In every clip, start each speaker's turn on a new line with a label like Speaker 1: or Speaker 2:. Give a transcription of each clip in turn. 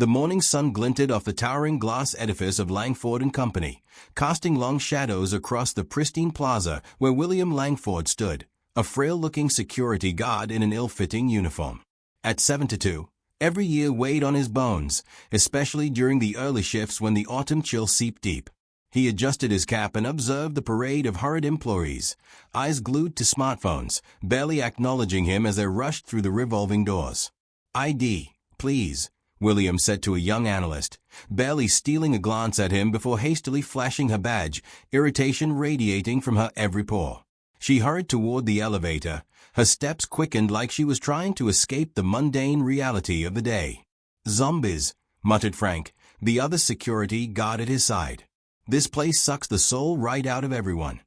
Speaker 1: The morning sun glinted off the towering glass edifice of Langford and Company, casting long shadows across the pristine plaza where William Langford stood, a frail-looking security guard in an ill-fitting uniform. At 7 to 2, every year weighed on his bones, especially during the early shifts when the autumn chill seeped deep. He adjusted his cap and observed the parade of hurried employees, eyes glued to smartphones, barely acknowledging him as they rushed through the revolving doors. "ID, please," William said to a young analyst, barely stealing a glance at him before hastily flashing her badge, irritation radiating from her every pore. She hurried toward the elevator, her steps quickened like she was trying to escape the mundane reality of the day. "Zombies," muttered Frank, the other security guard at his side. "This place sucks the soul right out of everyone."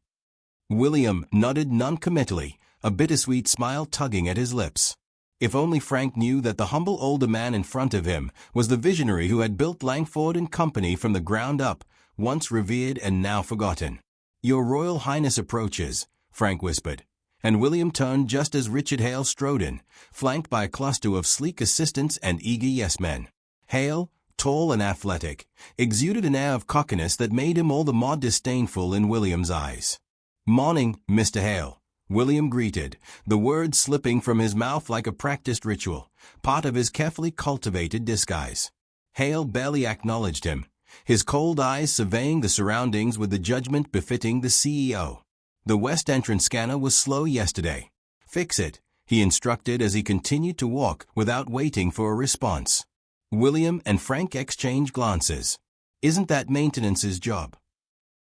Speaker 1: William nodded noncommittally, a bittersweet smile tugging at his lips. If only Frank knew that the humble older man in front of him was the visionary who had built Langford and Company from the ground up, once revered and now forgotten. "Your Royal Highness approaches," Frank whispered, and William turned just as Richard Hale strode in, flanked by a cluster of sleek assistants and eager yes-men. Hale, tall and athletic, exuded an air of cockiness that made him all the more disdainful in William's eyes. "Morning, Mr. Hale," William greeted, the words slipping from his mouth like a practiced ritual, part of his carefully cultivated disguise. Hale barely acknowledged him, his cold eyes surveying the surroundings with the judgment befitting the CEO. "The west entrance scanner was slow yesterday. Fix it," he instructed as he continued to walk without waiting for a response. William and Frank exchanged glances. "Isn't that maintenance's job?"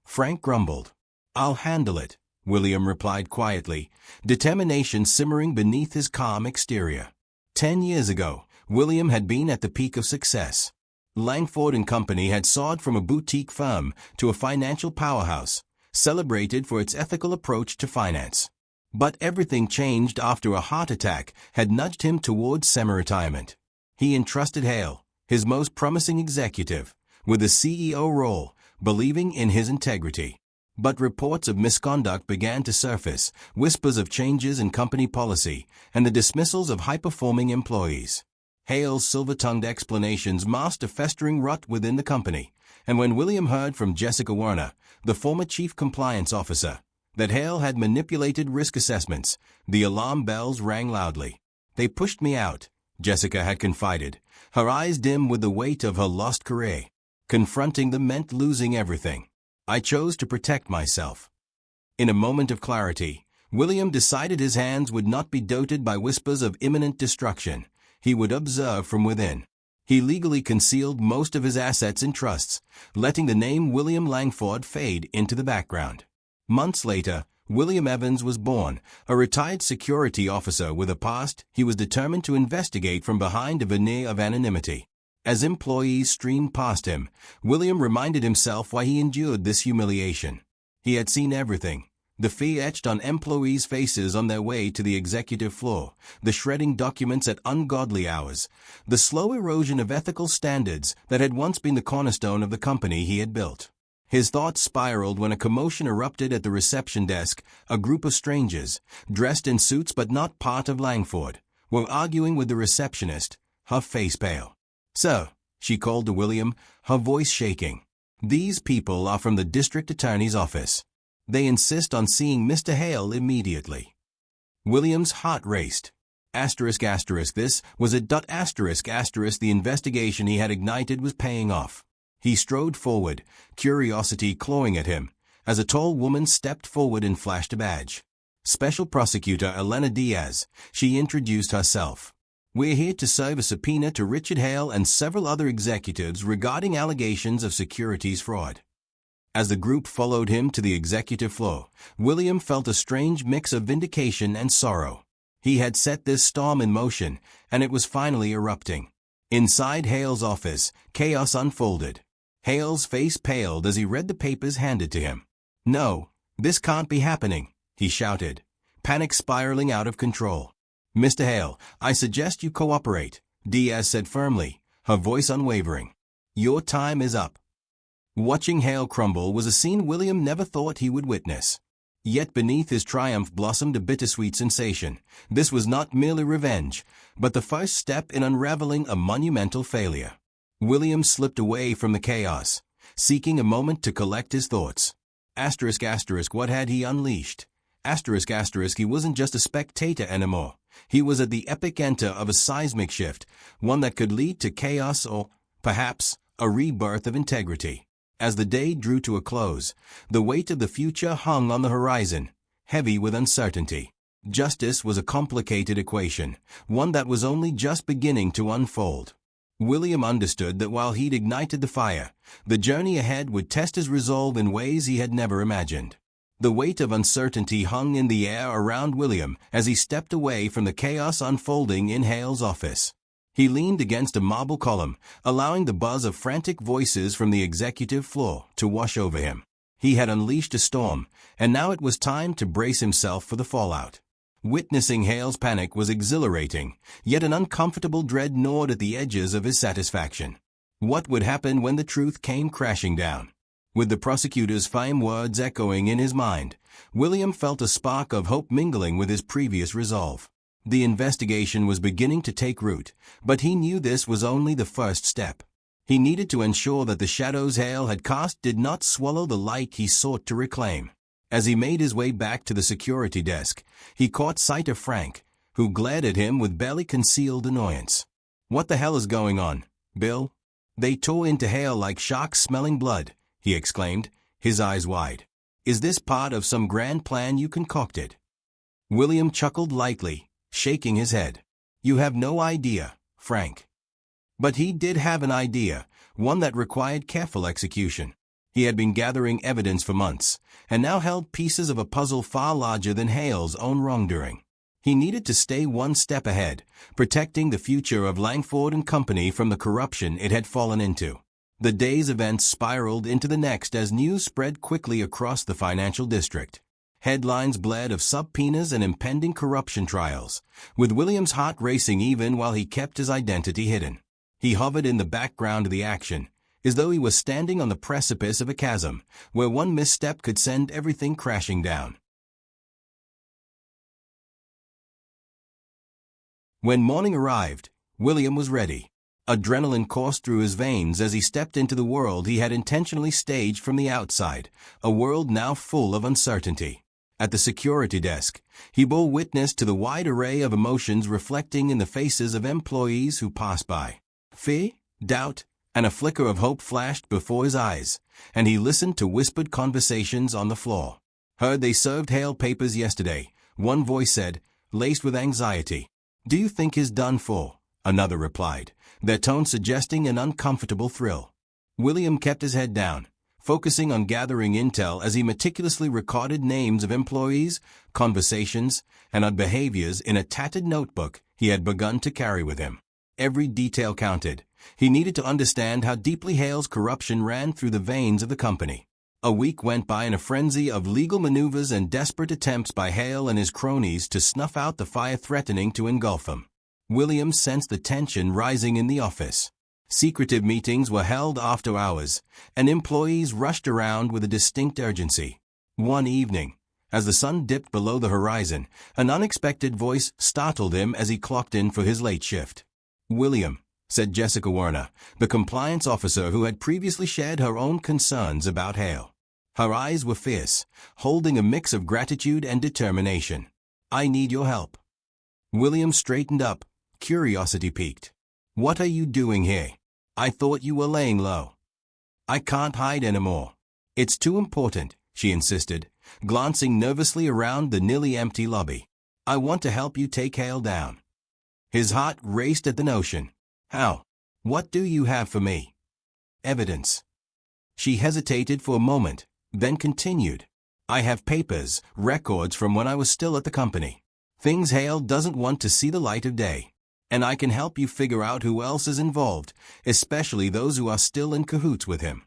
Speaker 1: Frank grumbled. "I'll handle it," William replied quietly, determination simmering beneath his calm exterior. 10 years ago, William had been at the peak of success. Langford and Company had soared from a boutique firm to a financial powerhouse, celebrated for its ethical approach to finance. But everything changed after a heart attack had nudged him towards semi-retirement. He entrusted Hale, his most promising executive, with the CEO role, believing in his integrity. But reports of misconduct began to surface, whispers of changes in company policy, and the dismissals of high-performing employees. Hale's silver-tongued explanations masked a festering rut within the company, and when William heard from Jessica Werner, the former chief compliance officer, that Hale had manipulated risk assessments, the alarm bells rang loudly. "They pushed me out," Jessica had confided, her eyes dim with the weight of her lost career. Confronting them meant losing everything. "I chose to protect myself." In a moment of clarity, William decided his hands would not be doted by whispers of imminent destruction. He would observe from within. He legally concealed most of his assets in trusts, letting the name William Langford fade into the background. Months later, William Evans was born, a retired security officer with a past he was determined to investigate from behind a veneer of anonymity. As employees streamed past him, William reminded himself why he endured this humiliation. He had seen everything. The fear etched on employees' faces on their way to the executive floor, the shredding documents at ungodly hours, the slow erosion of ethical standards that had once been the cornerstone of the company he had built. His thoughts spiraled when a commotion erupted at the reception desk. A group of strangers, dressed in suits but not part of Langford, were arguing with the receptionist, her face pale. "Sir," she called to William, her voice shaking. "These people are from the district attorney's office. They insist on seeing Mr. Hale immediately." William's heart raced. This was a ... The investigation he had ignited was paying off. He strode forward, curiosity clawing at him, as a tall woman stepped forward and flashed a badge. "Special Prosecutor Elena Diaz," she introduced herself. "We're here to serve a subpoena to Richard Hale and several other executives regarding allegations of securities fraud." As the group followed him to the executive floor, William felt a strange mix of vindication and sorrow. He had set this storm in motion, and it was finally erupting. Inside Hale's office, chaos unfolded. Hale's face paled as he read the papers handed to him. "No, this can't be happening," he shouted, panic spiraling out of control. "Mr. Hale, I suggest you cooperate," Diaz said firmly, her voice unwavering. "Your time is up." Watching Hale crumble was a scene William never thought he would witness. Yet beneath his triumph blossomed a bittersweet sensation. This was not merely revenge, but the first step in unraveling a monumental failure. William slipped away from the chaos, seeking a moment to collect his thoughts. Asterisk asterisk, what had he unleashed? Asterisk asterisk, he wasn't just a spectator anymore. He was at the epicenter of a seismic shift, one that could lead to chaos or, perhaps, a rebirth of integrity. As the day drew to a close, the weight of the future hung on the horizon, heavy with uncertainty. Justice was a complicated equation, one that was only just beginning to unfold. William understood that while he'd ignited the fire, the journey ahead would test his resolve in ways he had never imagined. The weight of uncertainty hung in the air around William as he stepped away from the chaos unfolding in Hale's office. He leaned against a marble column, allowing the buzz of frantic voices from the executive floor to wash over him. He had unleashed a storm, and now it was time to brace himself for the fallout. Witnessing Hale's panic was exhilarating, yet an uncomfortable dread gnawed at the edges of his satisfaction. What would happen when the truth came crashing down? With the prosecutor's fine words echoing in his mind, William felt a spark of hope mingling with his previous resolve. The investigation was beginning to take root, but he knew this was only the first step. He needed to ensure that the shadows Hale had cast did not swallow the light he sought to reclaim. As he made his way back to the security desk, he caught sight of Frank, who glared at him with barely concealed annoyance. "What the hell is going on, Bill?" "They tore into Hale like sharks smelling blood," he exclaimed, his eyes wide. "Is this part of some grand plan you concocted?" William chuckled lightly, shaking his head. "You have no idea, Frank." But he did have an idea, one that required careful execution. He had been gathering evidence for months, and now held pieces of a puzzle far larger than Hale's own wrongdoing. He needed to stay one step ahead, protecting the future of Langford and Company from the corruption it had fallen into. The day's events spiraled into the next as news spread quickly across the financial district. Headlines bled of subpoenas and impending corruption trials, with William's heart racing even while he kept his identity hidden. He hovered in the background of the action, as though he was standing on the precipice of a chasm, where one misstep could send everything crashing down. When morning arrived, William was ready. Adrenaline coursed through his veins as he stepped into the world he had intentionally staged from the outside, a world now full of uncertainty. At the security desk, he bore witness to the wide array of emotions reflecting in the faces of employees who passed by. Fear, doubt, and a flicker of hope flashed before his eyes, and he listened to whispered conversations on the floor. "Heard they served Hale papers yesterday," one voice said, laced with anxiety. "Do you think he's done for?" another replied, their tone suggesting an uncomfortable thrill. William kept his head down, focusing on gathering intel as he meticulously recorded names of employees, conversations, and odd behaviors in a tattered notebook he had begun to carry with him. Every detail counted. He needed to understand how deeply Hale's corruption ran through the veins of the company. A week went by in a frenzy of legal maneuvers and desperate attempts by Hale and his cronies to snuff out the fire threatening to engulf them. William sensed the tension rising in the office. Secretive meetings were held after hours, and employees rushed around with a distinct urgency. One evening, as the sun dipped below the horizon, an unexpected voice startled him as he clocked in for his late shift. "William," said Jessica Werner, the compliance officer who had previously shared her own concerns about Hale. Her eyes were fierce, holding a mix of gratitude and determination. "I need your help." William straightened up, curiosity piqued. "What are you doing here? I thought you were laying low." "I can't hide anymore. It's too important," she insisted, glancing nervously around the nearly empty lobby. "I want to help you take Hale down." His heart raced at the notion. "How? What do you have for me?" "Evidence." She hesitated for a moment, then continued. "I have papers, records from when I was still at the company. Things Hale doesn't want to see the light of day. And I can help you figure out who else is involved, especially those who are still in cahoots with him."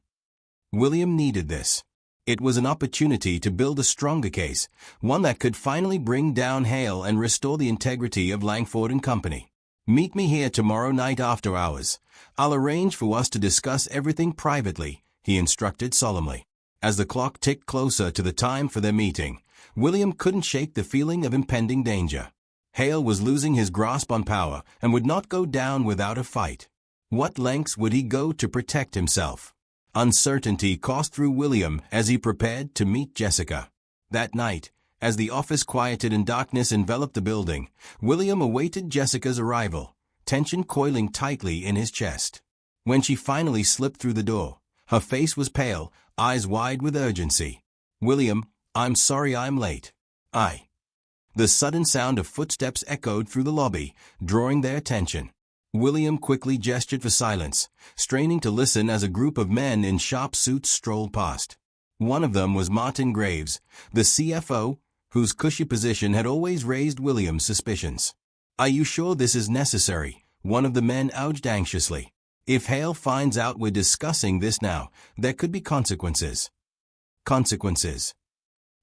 Speaker 1: William needed this. It was an opportunity to build a stronger case, one that could finally bring down Hale and restore the integrity of Langford and Company. "Meet me here tomorrow night after hours. I'll arrange for us to discuss everything privately," he instructed solemnly. As the clock ticked closer to the time for their meeting, William couldn't shake the feeling of impending danger. Hale was losing his grasp on power and would not go down without a fight. What lengths would he go to protect himself? Uncertainty coursed through William as he prepared to meet Jessica. That night, as the office quieted and darkness enveloped the building, William awaited Jessica's arrival, tension coiling tightly in his chest. When she finally slipped through the door, her face was pale, eyes wide with urgency. "William, I'm sorry I'm late." The sudden sound of footsteps echoed through the lobby, drawing their attention. William quickly gestured for silence, straining to listen as a group of men in sharp suits strolled past. One of them was Martin Graves, the CFO, whose cushy position had always raised William's suspicions. "Are you sure this is necessary?" one of the men urged anxiously. "If Hale finds out we're discussing this now, there could be consequences." "Consequences?"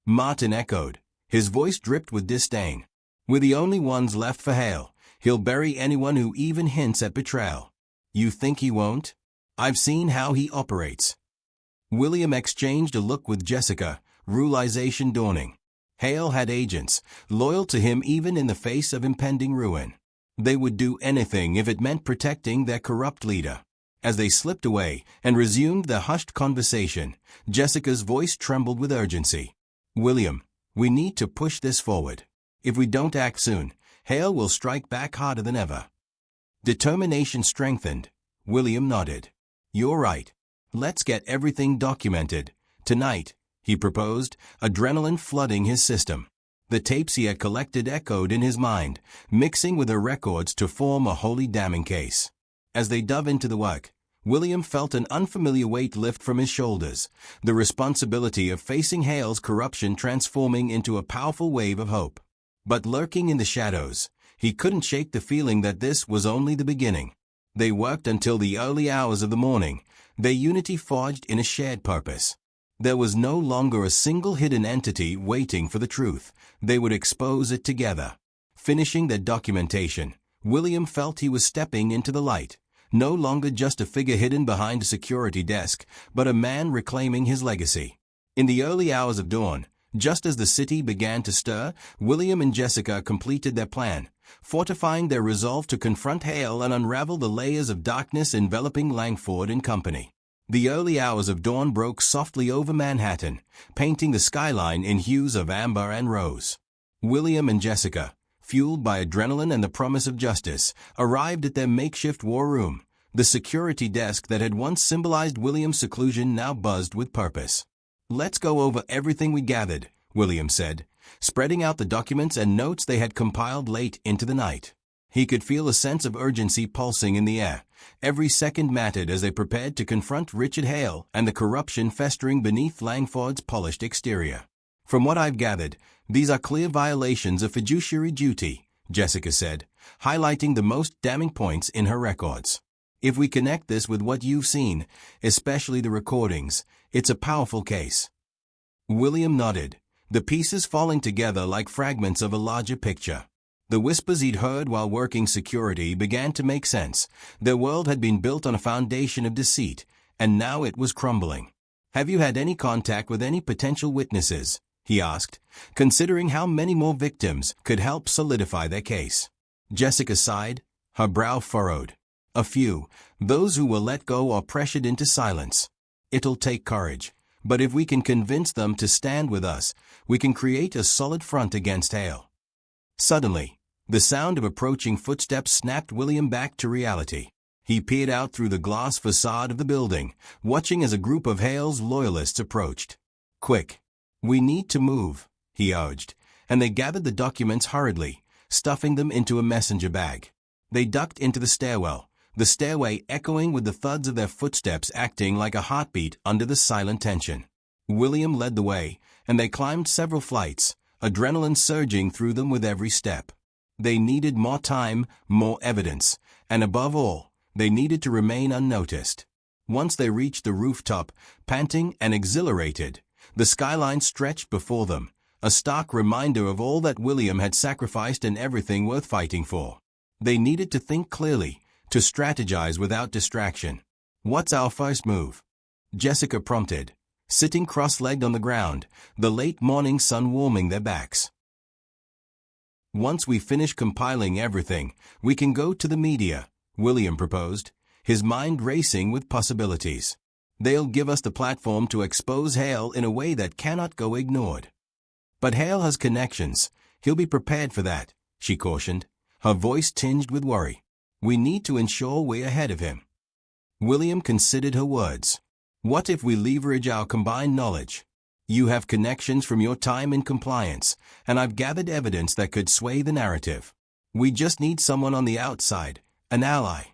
Speaker 1: Martin echoed. His voice dripped with disdain. "We're the only ones left for Hale. He'll bury anyone who even hints at betrayal." "You think he won't? I've seen how he operates." William exchanged a look with Jessica, realization dawning. Hale had agents, loyal to him even in the face of impending ruin. They would do anything if it meant protecting their corrupt leader. As they slipped away and resumed their hushed conversation, Jessica's voice trembled with urgency. "William, we need to push this forward. If we don't act soon, Hale will strike back harder than ever." Determination strengthened. William nodded. "You're right. Let's get everything documented. Tonight," he proposed, adrenaline flooding his system. The tapes he had collected echoed in his mind, mixing with her records to form a wholly damning case. As they dove into the work, William felt an unfamiliar weight lift from his shoulders, the responsibility of facing Hale's corruption transforming into a powerful wave of hope. But lurking in the shadows, he couldn't shake the feeling that this was only the beginning. They worked until the early hours of the morning, their unity forged in a shared purpose. There was no longer a single hidden entity waiting for the truth. They would expose it together. Finishing their documentation, William felt he was stepping into the light, no longer just a figure hidden behind a security desk, but a man reclaiming his legacy. In the early hours of dawn, just as the city began to stir, William and Jessica completed their plan, fortifying their resolve to confront Hale and unravel the layers of darkness enveloping Langford and Company. The early hours of dawn broke softly over Manhattan, painting the skyline in hues of amber and rose. William and Jessica, fueled by adrenaline and the promise of justice, arrived at their makeshift war room. The security desk that had once symbolized William's seclusion now buzzed with purpose. "Let's go over everything we gathered," William said, spreading out the documents and notes they had compiled late into the night. He could feel a sense of urgency pulsing in the air. Every second mattered as they prepared to confront Richard Hale and the corruption festering beneath Langford's polished exterior. "From what I've gathered, these are clear violations of fiduciary duty," Jessica said, highlighting the most damning points in her records. "If we connect this with what you've seen, especially the recordings, it's a powerful case." William nodded, the pieces falling together like fragments of a larger picture. The whispers he'd heard while working security began to make sense. Their world had been built on a foundation of deceit, and now it was crumbling. "Have you had any contact with any potential witnesses?" he asked, considering how many more victims could help solidify their case. Jessica sighed, her brow furrowed. "A few, those who were let go or pressured into silence. It'll take courage, but if we can convince them to stand with us, we can create a solid front against Hale." Suddenly, the sound of approaching footsteps snapped William back to reality. He peered out through the glass facade of the building, watching as a group of Hale's loyalists approached. "Quick, we need to move," he urged, and they gathered the documents hurriedly, stuffing them into a messenger bag. They ducked into the stairwell, the stairway echoing with the thuds of their footsteps acting like a heartbeat under the silent tension. William led the way, and they climbed several flights, adrenaline surging through them with every step. They needed more time, more evidence, and above all, they needed to remain unnoticed. Once they reached the rooftop, panting and exhilarated, the skyline stretched before them, a stark reminder of all that William had sacrificed and everything worth fighting for. They needed to think clearly, to strategize without distraction. "What's our first move?" Jessica prompted, sitting cross-legged on the ground, the late morning sun warming their backs. "Once we finish compiling everything, we can go to the media," William proposed, his mind racing with possibilities. They'll give us the platform to expose Hale in a way that cannot go ignored. But Hale has connections. He'll be prepared for that, she cautioned, her voice tinged with worry. We need to ensure we're ahead of him. William considered her words. What if we leverage our combined knowledge? You have connections from your time in compliance, and I've gathered evidence that could sway the narrative. We just need someone on the outside, an ally.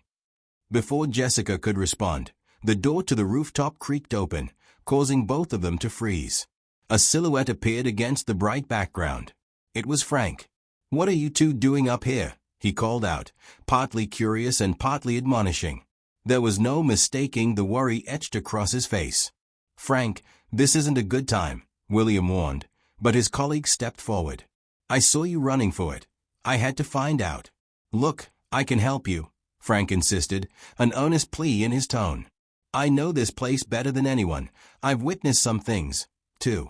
Speaker 1: Before Jessica could respond, the door to the rooftop creaked open, causing both of them to freeze. A silhouette appeared against the bright background. It was Frank. What are you two doing up here? He called out, partly curious and partly admonishing. There was no mistaking the worry etched across his face. Frank, this isn't a good time, William warned, but his colleague stepped forward. I saw you running for it. I had to find out. Look, I can help you, Frank insisted, an earnest plea in his tone. I know this place better than anyone. I've witnessed some things, too.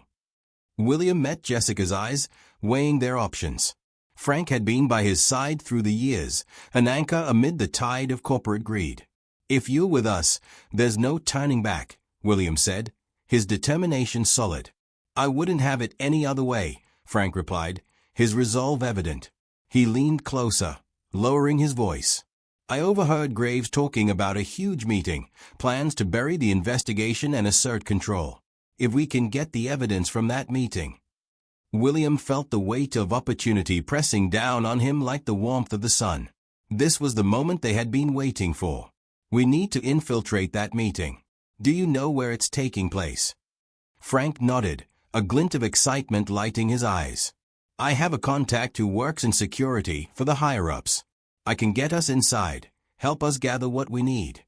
Speaker 1: William met Jessica's eyes, weighing their options. Frank had been by his side through the years, an anchor amid the tide of corporate greed. If you're with us, there's no turning back, William said, his determination solid. I wouldn't have it any other way, Frank replied, his resolve evident. He leaned closer, lowering his voice. I overheard Graves talking about a huge meeting, plans to bury the investigation and assert control. If we can get the evidence from that meeting. William felt the weight of opportunity pressing down on him like the warmth of the sun. This was the moment they had been waiting for. We need to infiltrate that meeting. Do you know where it's taking place? Frank nodded, a glint of excitement lighting his eyes. I have a contact who works in security for the higher-ups. I can get us inside, help us gather what we need.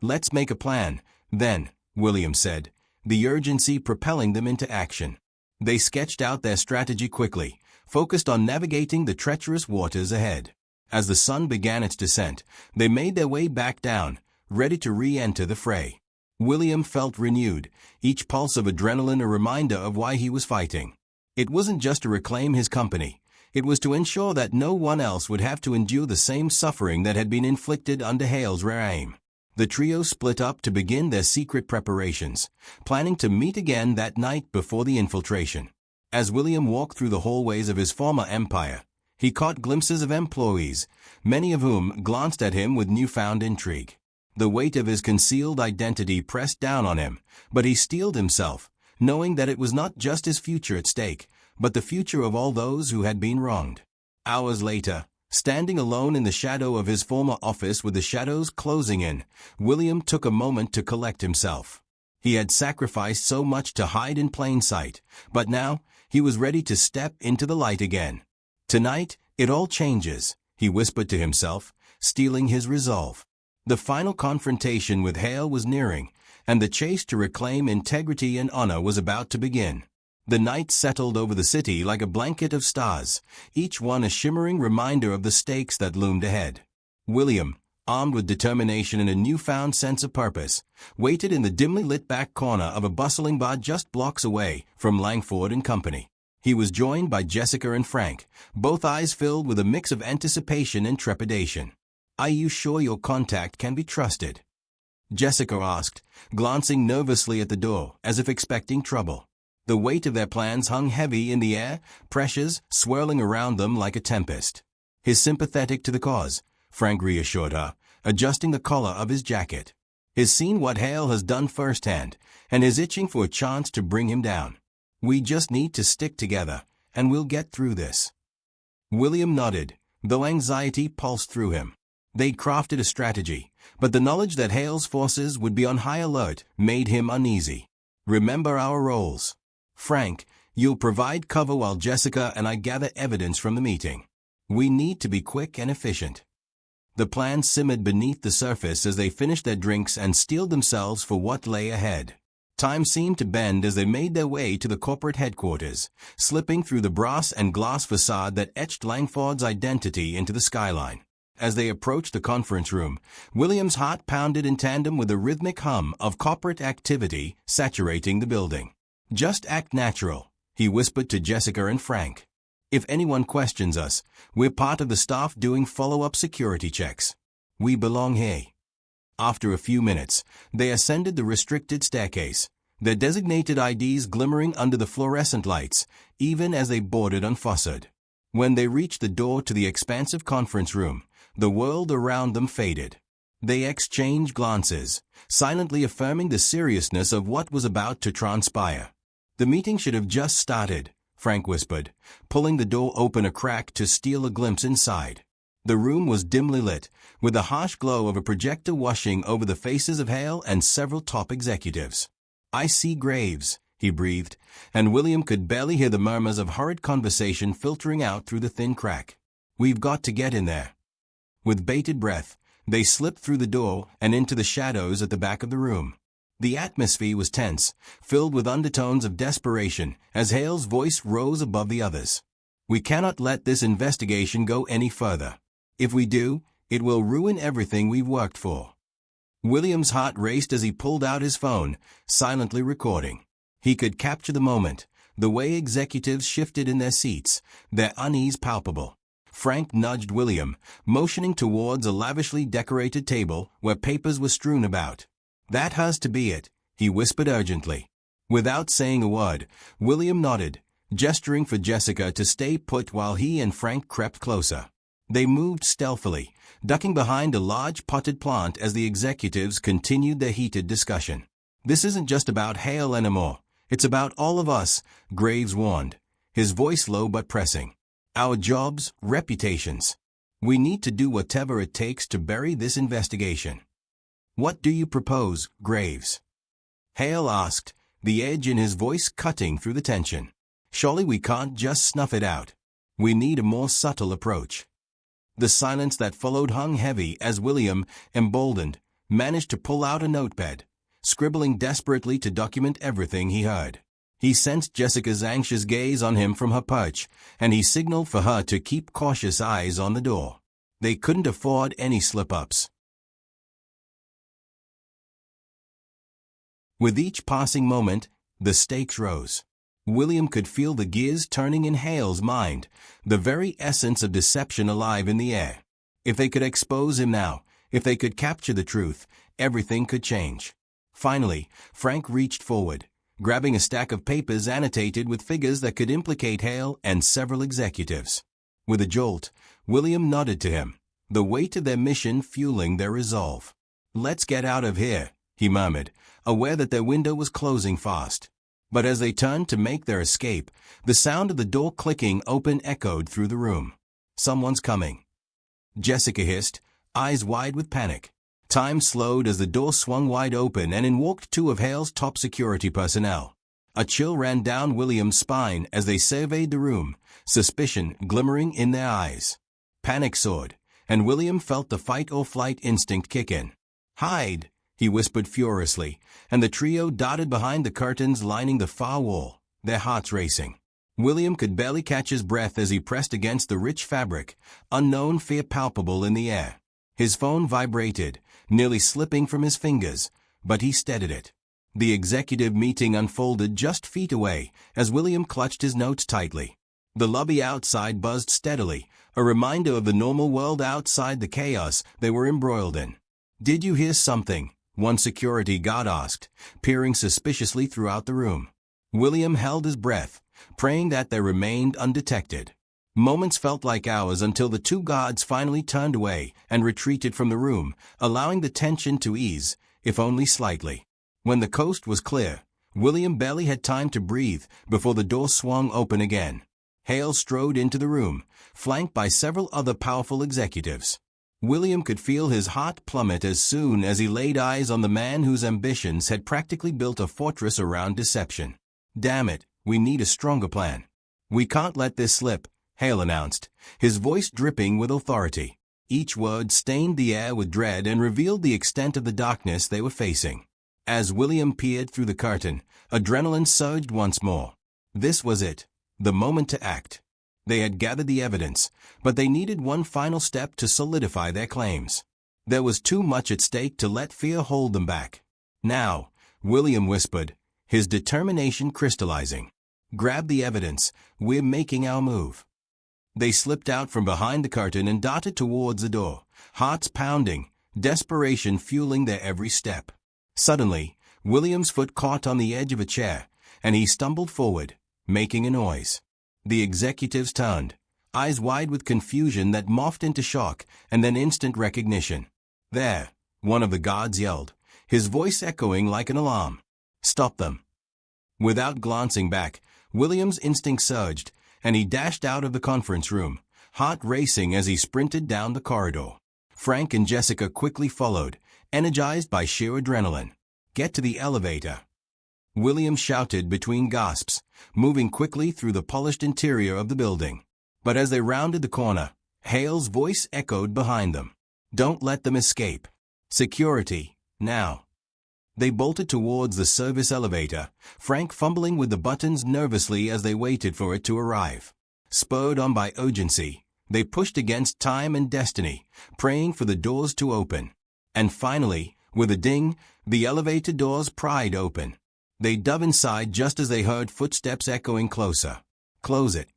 Speaker 1: Let's make a plan, then, William said, the urgency propelling them into action. They sketched out their strategy quickly, focused on navigating the treacherous waters ahead. As the sun began its descent, they made their way back down, ready to re-enter the fray. William felt renewed, each pulse of adrenaline a reminder of why he was fighting. It wasn't just to reclaim his company. It was to ensure that no one else would have to endure the same suffering that had been inflicted under Hale's rare aim. The trio split up to begin their secret preparations, planning to meet again that night before the infiltration. As William walked through the hallways of his former empire, he caught glimpses of employees, many of whom glanced at him with newfound intrigue. The weight of his concealed identity pressed down on him, but he steeled himself, knowing that it was not just his future at stake, but the future of all those who had been wronged. Hours later, standing alone in the shadow of his former office with the shadows closing in, William took a moment to collect himself. He had sacrificed so much to hide in plain sight, but now he was ready to step into the light again. Tonight, it all changes, he whispered to himself, steeling his resolve. The final confrontation with Hale was nearing, and the chase to reclaim integrity and honor was about to begin. The night settled over the city like a blanket of stars, each one a shimmering reminder of the stakes that loomed ahead. William, armed with determination and a newfound sense of purpose, waited in the dimly lit back corner of a bustling bar just blocks away from Langford and Company. He was joined by Jessica and Frank, both eyes filled with a mix of anticipation and trepidation. Are you sure your contact can be trusted? Jessica asked, glancing nervously at the door, as if expecting trouble. The weight of their plans hung heavy in the air, pressures swirling around them like a tempest. He's sympathetic to the cause, Frank reassured her, adjusting the collar of his jacket. He's seen what Hale has done firsthand, and is itching for a chance to bring him down. We just need to stick together, and we'll get through this. William nodded, though anxiety pulsed through him. They'd crafted a strategy, but the knowledge that Hale's forces would be on high alert made him uneasy. Remember our roles. Frank, you'll provide cover while Jessica and I gather evidence from the meeting. We need to be quick and efficient. The plan simmered beneath the surface as they finished their drinks and steeled themselves for what lay ahead. Time seemed to bend as they made their way to the corporate headquarters, slipping through the brass and glass facade that etched Langford's identity into the skyline. As they approached the conference room, William's heart pounded in tandem with the rhythmic hum of corporate activity saturating the building. Just act natural, he whispered to Jessica and Frank. If anyone questions us, we're part of the staff doing follow-up security checks. We belong here. After a few minutes, they ascended the restricted staircase, their designated IDs glimmering under the fluorescent lights, even as they boarded unfussed. When they reached the door to the expansive conference room, the world around them faded. They exchanged glances, silently affirming the seriousness of what was about to transpire. "The meeting should have just started," Frank whispered, pulling the door open a crack to steal a glimpse inside. The room was dimly lit, with the harsh glow of a projector washing over the faces of Hale and several top executives. "I see Graves," he breathed, and William could barely hear the murmurs of hurried conversation filtering out through the thin crack. "We've got to get in there." With bated breath, they slipped through the door and into the shadows at the back of the room. The atmosphere was tense, filled with undertones of desperation, as Hale's voice rose above the others. "We cannot let this investigation go any further. If we do, it will ruin everything we've worked for." William's heart raced as he pulled out his phone, silently recording. He could capture the moment, the way executives shifted in their seats, their unease palpable. Frank nudged William, motioning towards a lavishly decorated table where papers were strewn about. "That has to be it," he whispered urgently. Without saying a word, William nodded, gesturing for Jessica to stay put while he and Frank crept closer. They moved stealthily, ducking behind a large potted plant as the executives continued their heated discussion. "This isn't just about Hale anymore. It's about all of us," Graves warned, his voice low but pressing. "Our jobs, reputations. We need to do whatever it takes to bury this investigation." "What do you propose, Graves?" Hale asked, the edge in his voice cutting through the tension. "Surely we can't just snuff it out. We need a more subtle approach." The silence that followed hung heavy as William, emboldened, managed to pull out a notepad, scribbling desperately to document everything he heard. He sensed Jessica's anxious gaze on him from her perch, and he signaled for her to keep cautious eyes on the door. They couldn't afford any slip-ups. With each passing moment, the stakes rose. William could feel the gears turning in Hale's mind, the very essence of deception alive in the air. If they could expose him now, if they could capture the truth, everything could change. Finally, Frank reached forward, grabbing a stack of papers annotated with figures that could implicate Hale and several executives. With a jolt, William nodded to him, the weight of their mission fueling their resolve. "Let's get out of here," he murmured, aware that their window was closing fast. But as they turned to make their escape, the sound of the door clicking open echoed through the room. "Someone's coming," Jessica hissed, eyes wide with panic. Time slowed as the door swung wide open and in walked two of Hale's top security personnel. A chill ran down William's spine as they surveyed the room, suspicion glimmering in their eyes. Panic soared, and William felt the fight-or-flight instinct kick in. "Hide!" he whispered furiously, and the trio darted behind the curtains lining the far wall, their hearts racing. William could barely catch his breath as he pressed against the rich fabric, unknown fear palpable in the air. His phone vibrated, nearly slipping from his fingers, but he steadied it. The executive meeting unfolded just feet away as William clutched his notes tightly. The lobby outside buzzed steadily, a reminder of the normal world outside the chaos they were embroiled in. "Did you hear something?" one security guard asked, peering suspiciously throughout the room. William held his breath, praying that they remained undetected. Moments felt like hours until the two guards finally turned away and retreated from the room, allowing the tension to ease, if only slightly. When the coast was clear, William barely had time to breathe before the door swung open again. Hale strode into the room, flanked by several other powerful executives. William could feel his heart plummet as soon as he laid eyes on the man whose ambitions had practically built a fortress around deception. "Damn it, we need a stronger plan." "We can't let this slip," Hale announced, his voice dripping with authority. Each word stained the air with dread and revealed the extent of the darkness they were facing. As William peered through the curtain, adrenaline surged once more. This was it, the moment to act. They had gathered the evidence, but they needed one final step to solidify their claims. There was too much at stake to let fear hold them back. "Now," William whispered, his determination crystallizing. "Grab the evidence, we're making our move." They slipped out from behind the curtain and darted towards the door, hearts pounding, desperation fueling their every step. Suddenly, William's foot caught on the edge of a chair, and he stumbled forward, making a noise. The executives turned, eyes wide with confusion that morphed into shock and then instant recognition. "There," one of the guards yelled, his voice echoing like an alarm. "Stop them." Without glancing back, William's instinct surged, and he dashed out of the conference room, heart racing as he sprinted down the corridor. Frank and Jessica quickly followed, energized by sheer adrenaline. "Get to the elevator," William shouted between gasps, moving quickly through the polished interior of the building. But as they rounded the corner, Hale's voice echoed behind them. "Don't let them escape. Security, now." They bolted towards the service elevator, Frank fumbling with the buttons nervously as they waited for it to arrive. Spurred on by urgency, they pushed against time and destiny, praying for the doors to open. And finally, with a ding, the elevator doors pried open. They dove inside just as they heard footsteps echoing closer. "Close it,"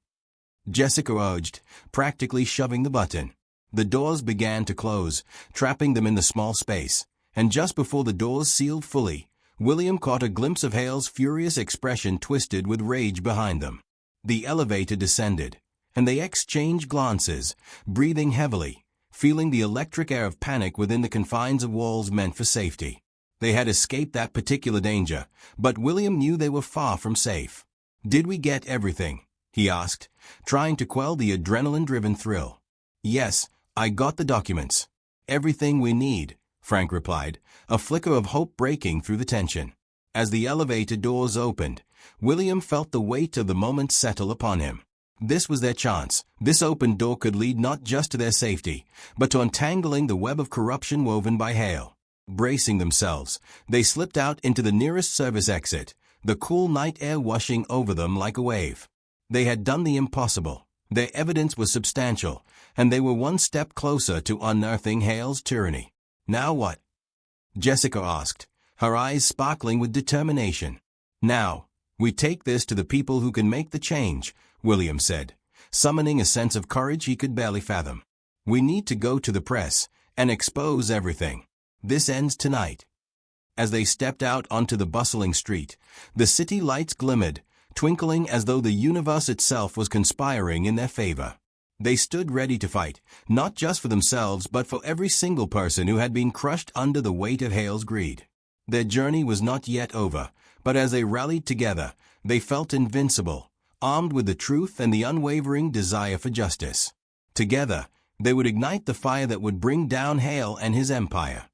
Speaker 1: Jessica urged, practically shoving the button. The doors began to close, trapping them in the small space, and just before the doors sealed fully, William caught a glimpse of Hale's furious expression twisted with rage behind them. The elevator descended, and they exchanged glances, breathing heavily, feeling the electric air of panic within the confines of walls meant for safety. They had escaped that particular danger, but William knew they were far from safe. "Did we get everything?" he asked, trying to quell the adrenaline-driven thrill. "Yes, I got the documents. Everything we need," Frank replied, a flicker of hope breaking through the tension. As the elevator doors opened, William felt the weight of the moment settle upon him. This was their chance. This open door could lead not just to their safety, but to untangling the web of corruption woven by Hale. Bracing themselves, they slipped out into the nearest service exit, the cool night air washing over them like a wave. They had done the impossible. Their evidence was substantial, and they were one step closer to unearthing Hale's tyranny. "Now what?" Jessica asked, her eyes sparkling with determination. "Now, we take this to the people who can make the change," William said, summoning a sense of courage he could barely fathom. "We need to go to the press and expose everything. This ends tonight." As they stepped out onto the bustling street, the city lights glimmered, twinkling as though the universe itself was conspiring in their favor. They stood ready to fight, not just for themselves but for every single person who had been crushed under the weight of Hale's greed. Their journey was not yet over, but as they rallied together, they felt invincible, armed with the truth and the unwavering desire for justice. Together, they would ignite the fire that would bring down Hale and his empire.